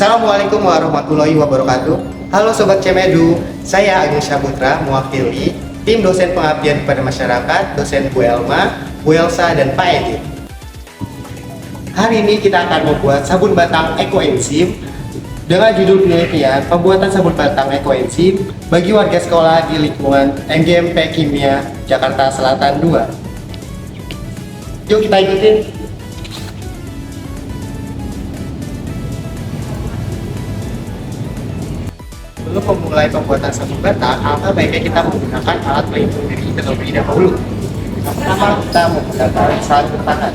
Assalamualaikum warahmatullahi wabarakatuh. Halo Sobat Cemedu, saya Agung Syaputra mewakili tim dosen pengabdian kepada masyarakat, dosen Bu Elma, Bu Elsa, dan Pak Edi. Hari ini kita akan membuat sabun batang ekoenzim dengan judul penelitian pembuatan sabun batang ekoenzim bagi warga sekolah di lingkungan MGMP Kimia Jakarta Selatan 2. Yuk kita ikutin. Sebelum memulai pembuatan sabun batang, alangkah baiknya kita menggunakan alat pelindung diri terlebih dahulu. Pertama, kita menggunakan sabun tangan.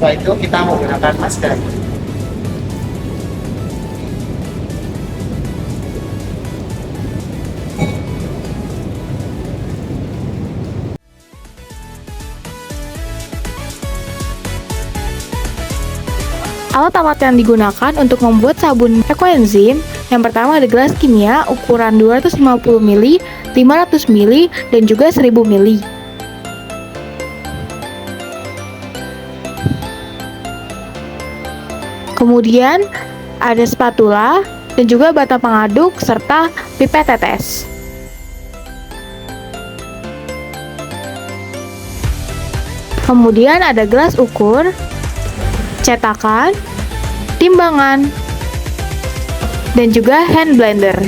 Setelah itu kita menggunakan masker. Alat-alat yang digunakan untuk membuat sabun ekoenzim, yang pertama ada gelas kimia ukuran 250 ml, 500 ml, dan juga 1000 ml. Kemudian ada spatula dan juga bata pengaduk serta pipet tetes. Kemudian ada gelas ukur, cetakan, timbangan, dan juga hand blender.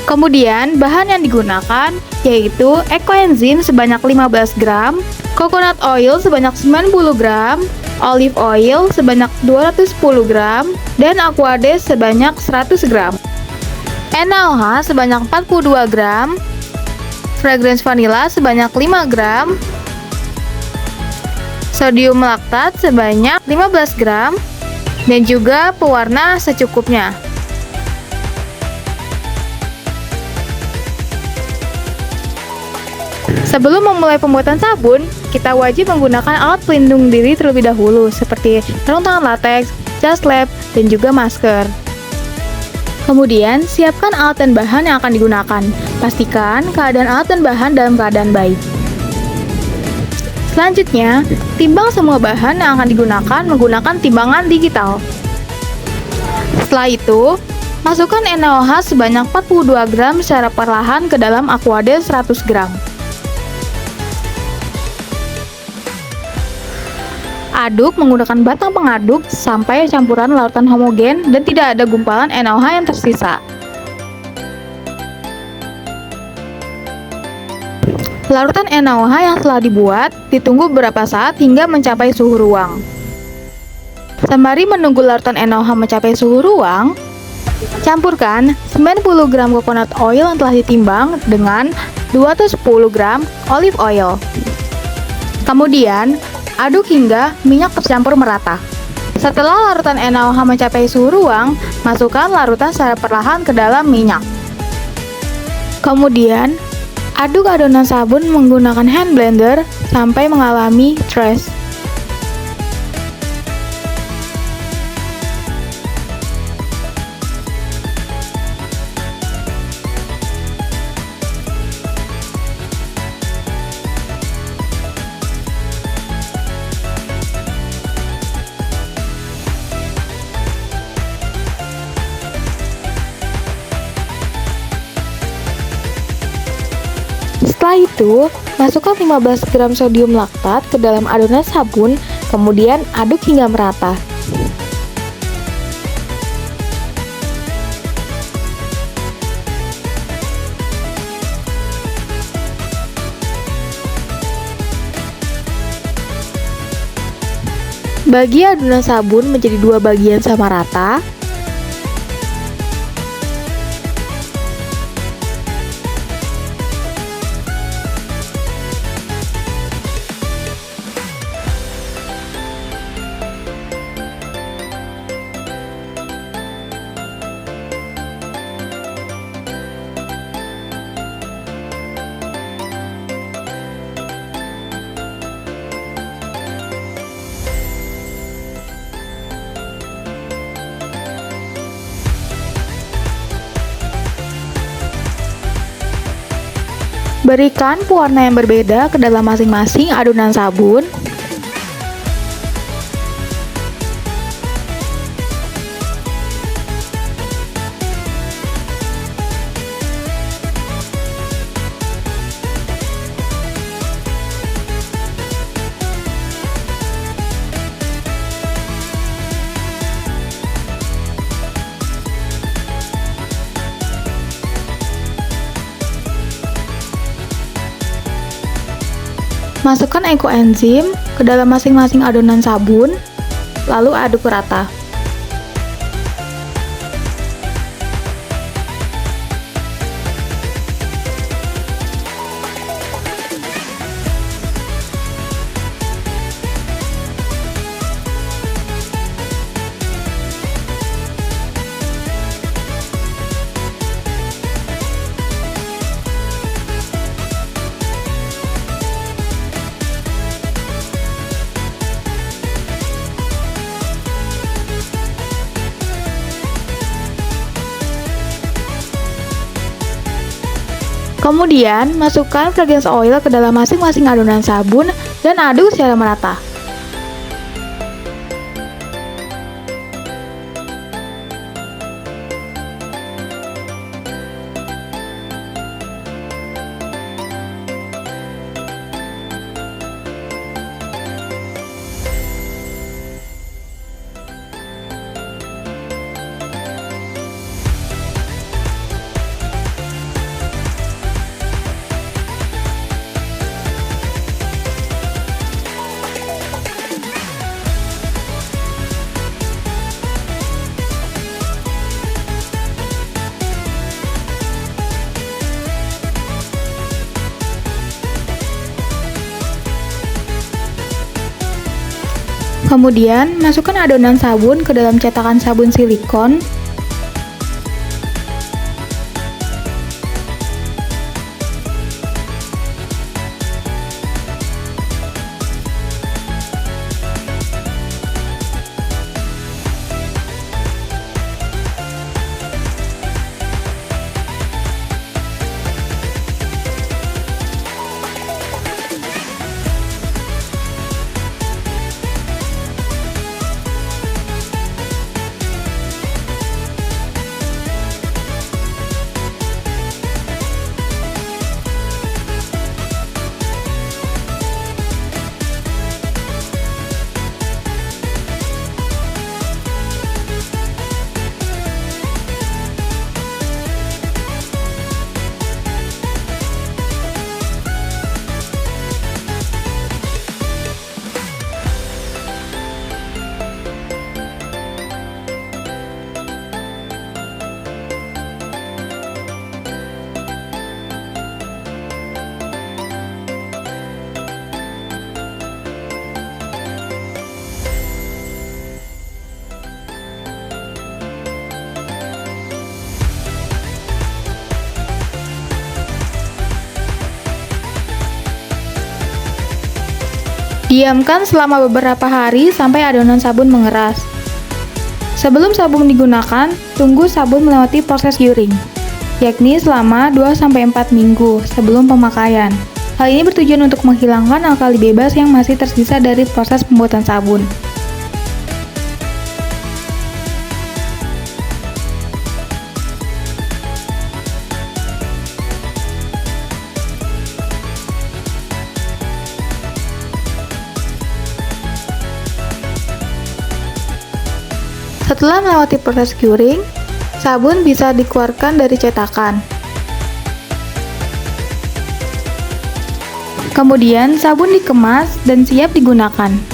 Kemudian bahan yang digunakan yaitu ekoenzim sebanyak 15 gram, coconut oil sebanyak 90 gram, olive oil sebanyak 210 gram, dan aquades sebanyak 100 gram. NaOH sebanyak 42 gram, fragrance vanilla sebanyak 5 gram, sodium laktat sebanyak 15 gram, dan juga pewarna secukupnya. Sebelum memulai pembuatan sabun, kita wajib menggunakan alat pelindung diri terlebih dahulu seperti sarung tangan latex, jas lab, dan juga masker. Kemudian, siapkan alat dan bahan yang akan digunakan. Pastikan keadaan alat dan bahan dalam keadaan baik. Selanjutnya, timbang semua bahan yang akan digunakan menggunakan timbangan digital. Setelah itu, masukkan NaOH sebanyak 42 gram secara perlahan ke dalam aquades 100 gram. Aduk menggunakan batang pengaduk sampai campuran larutan homogen dan tidak ada gumpalan NaOH yang tersisa. Larutan NaOH yang telah dibuat ditunggu beberapa saat hingga mencapai suhu ruang. Sembari menunggu larutan NaOH mencapai suhu ruang, campurkan 90 gram coconut oil yang telah ditimbang dengan 210 gram olive oil. Kemudian, aduk hingga minyak tercampur merata. Setelah larutan NaOH mencapai suhu ruang, masukkan larutan secara perlahan ke dalam minyak. Kemudian, aduk adonan sabun menggunakan hand blender sampai mengalami trace. Setelah itu, masukkan 15 gram sodium laktat ke dalam adonan sabun, kemudian aduk hingga merata. Bagi adonan sabun menjadi dua bagian sama rata. Berikan pewarna yang berbeda ke dalam masing-masing adonan sabun. Masukkan ekoenzim ke dalam masing-masing adonan sabun, lalu aduk rata. Kemudian, masukkan fragrance oil ke dalam masing-masing adonan sabun dan aduk secara merata. Kemudian, masukkan adonan sabun ke dalam cetakan sabun silikon. Diamkan selama beberapa hari sampai adonan sabun mengeras. Sebelum sabun digunakan, tunggu sabun melewati proses curing, yakni selama 2-4 minggu sebelum pemakaian. Hal ini bertujuan untuk menghilangkan alkali bebas yang masih tersisa dari proses pembuatan sabun. Setelah melewati proses curing, sabun bisa dikeluarkan dari cetakan. Kemudian sabun dikemas dan siap digunakan.